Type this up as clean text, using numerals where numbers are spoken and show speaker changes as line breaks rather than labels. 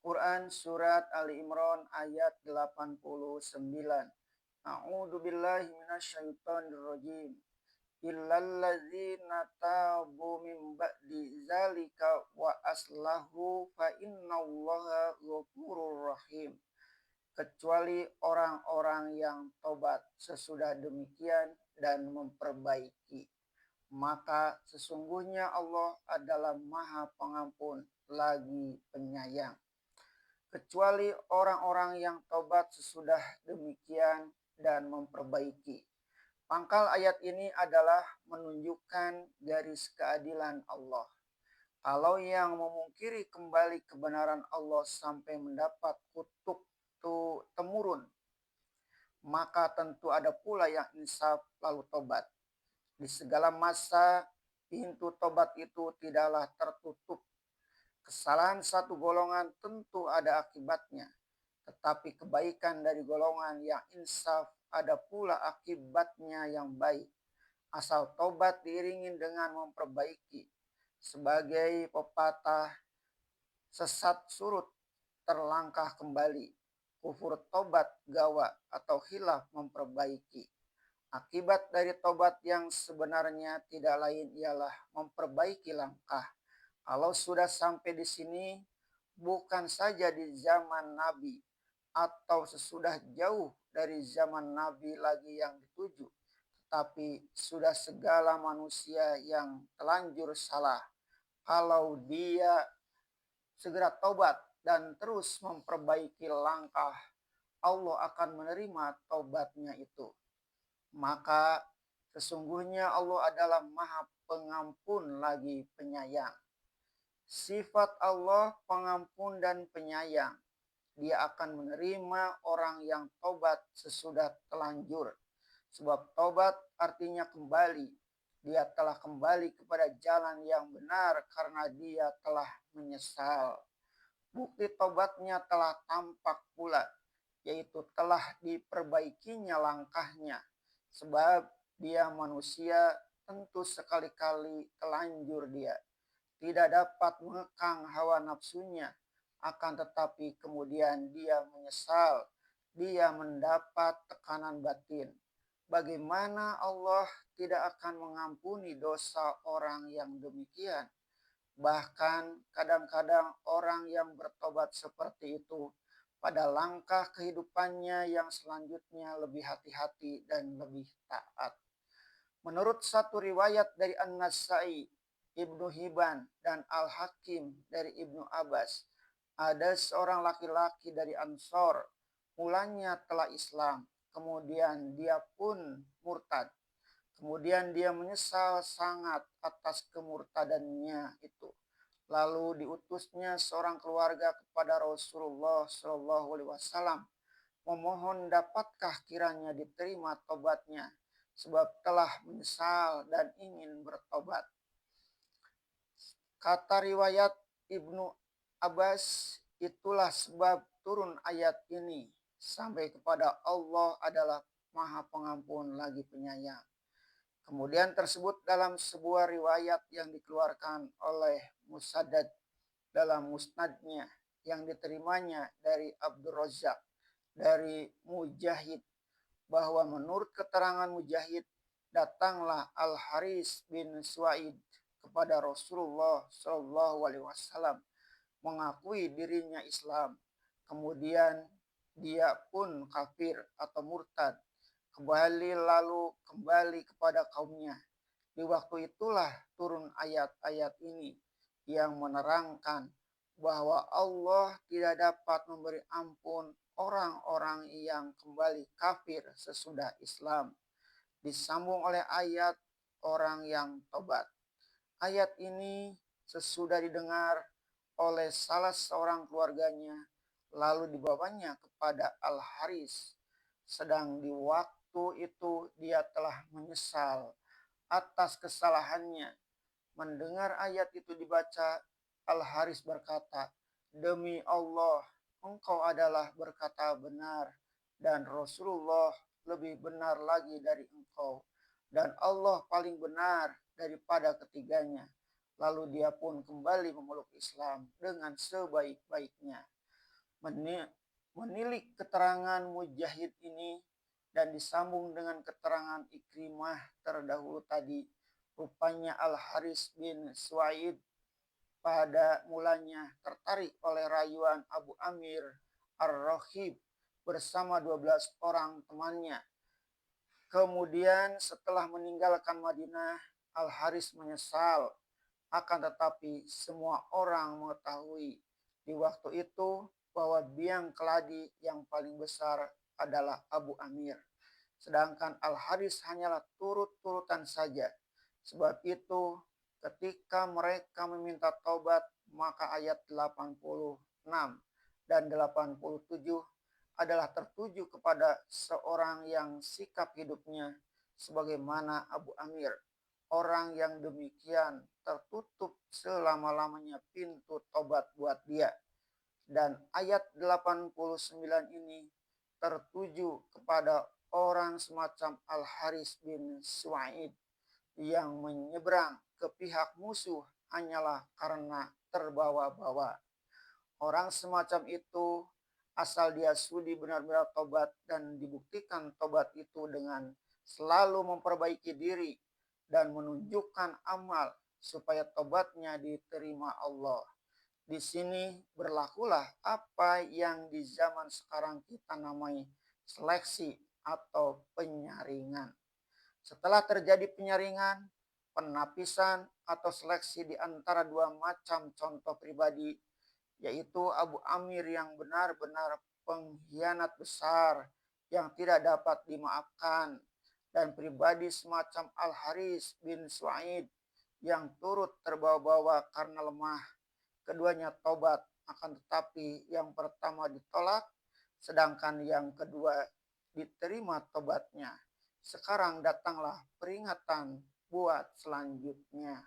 Quran Surat Ali Imran ayat 89. A'udzu billahi minasyaitonir rajim. Illal ladzina tabu min ba'di zalika wa aslahu fa innallaha ghafurur rahim. Kecuali orang-orang yang tobat sesudah demikian dan memperbaiki, maka sesungguhnya Allah adalah Maha Pengampun lagi Penyayang. Kecuali orang-orang yang tobat sesudah demikian dan memperbaiki. Pangkal ayat ini adalah menunjukkan garis keadilan Allah. Kalau yang memungkiri kembali kebenaran Allah sampai mendapat kutuk temurun, maka tentu ada pula yang insaf lalu tobat. Di segala masa, pintu tobat itu tidaklah tertutup. Kesalahan satu golongan tentu ada akibatnya, tetapi kebaikan dari golongan yang insaf ada pula akibatnya yang baik. Asal tobat diiringi dengan memperbaiki. Sebagai pepatah, sesat surut terlangkah kembali. Kufur tobat gawa atau khilaf memperbaiki. Akibat dari tobat yang sebenarnya tidak lain ialah memperbaiki langkah. Kalau sudah sampai di sini, bukan saja di zaman Nabi atau sesudah jauh dari zaman Nabi lagi yang dituju, tapi sudah segala manusia yang telanjur salah. Kalau dia segera tobat dan terus memperbaiki langkah, Allah akan menerima taubatnya itu. Maka sesungguhnya Allah adalah Maha Pengampun lagi Penyayang. Sifat Allah pengampun dan penyayang. Dia akan menerima orang yang tobat sesudah telanjur. Sebab tobat artinya kembali. Dia telah kembali kepada jalan yang benar karena dia telah menyesal. Bukti tobatnya telah tampak pula, yaitu telah diperbaikinya langkahnya. Sebab dia manusia, tentu sekali-kali telanjur dia. Tidak dapat mengekang hawa nafsunya, akan tetapi kemudian dia menyesal. Dia mendapat tekanan batin. Bagaimana Allah tidak akan mengampuni dosa orang yang demikian? Bahkan kadang-kadang orang yang bertobat seperti itu pada langkah kehidupannya yang selanjutnya lebih hati-hati dan lebih taat. Menurut satu riwayat dari An-Nasai, Ibnu Hibban, dan Al-Hakim dari Ibnu Abbas, ada seorang laki-laki dari Ansor, mulanya telah Islam, kemudian dia pun murtad. Kemudian dia menyesal sangat atas kemurtadannya itu. Lalu diutusnya seorang keluarga kepada Rasulullah SAW memohon dapatkah kiranya diterima tobatnya sebab telah menyesal dan ingin bertobat. Kata riwayat Ibnu Abbas, itulah sebab turun ayat ini sampai kepada Allah adalah Maha Pengampun lagi Penyayang. Kemudian tersebut dalam sebuah riwayat yang dikeluarkan oleh Musaddad dalam musnadnya yang diterimanya dari Abdul Razak dari Mujahid, bahwa menurut keterangan Mujahid, datanglah Al-Haris bin Suaid kepada Rasulullah SAW mengakui dirinya Islam. Kemudian dia pun kafir atau murtad, kembali kepada kaumnya. Di waktu itulah turun ayat-ayat ini yang menerangkan bahwa Allah tidak dapat memberi ampun orang-orang yang kembali kafir sesudah Islam. Disambung oleh ayat orang yang tobat. Ayat ini sesudah didengar oleh salah seorang keluarganya, lalu dibawanya kepada Al-Haris. Sedang di waktu itu dia telah menyesal atas kesalahannya. Mendengar ayat itu dibaca, Al-Haris berkata, "Demi Allah, engkau adalah berkata benar, dan Rasulullah lebih benar lagi dari engkau, dan Allah paling benar daripada ketiganya." Lalu dia pun kembali memeluk Islam dengan sebaik-baiknya. Menilik keterangan Mujahid ini dan disambung dengan keterangan Ikrimah terdahulu tadi, rupanya Al-Haris bin Suaid pada mulanya tertarik oleh rayuan Abu Amir Ar-Rahib bersama 12 orang temannya. Kemudian setelah meninggalkan Madinah, Al-Haris menyesal. Akan tetapi semua orang mengetahui di waktu itu bahwa biang keladi yang paling besar adalah Abu Amir. Sedangkan Al-Haris hanyalah turut-turutan saja. Sebab itu ketika mereka meminta taubat, maka ayat 86 dan 87 adalah tertuju kepada seorang yang sikap hidupnya sebagaimana Abu Amir. Orang yang demikian tertutup selama-lamanya pintu tobat buat dia. Dan ayat 89 ini tertuju kepada orang semacam Al-Haris bin Suaid yang menyeberang ke pihak musuh hanyalah karena terbawa-bawa. Orang semacam itu asal dia sudi benar-benar tobat dan dibuktikan tobat itu dengan selalu memperbaiki diri dan menunjukkan amal supaya tobatnya diterima Allah. Di sini berlakulah apa yang di zaman sekarang kita namai seleksi atau penyaringan. Setelah terjadi penyaringan, penapisan atau seleksi di antara dua macam contoh pribadi, yaitu Abu Amir yang benar-benar pengkhianat besar yang tidak dapat dimaafkan, dan pribadi semacam Al-Haris bin Suaid yang turut terbawa-bawa karena lemah. Keduanya tobat, akan tetapi yang pertama ditolak, sedangkan yang kedua diterima tobatnya. Sekarang datanglah peringatan buat selanjutnya.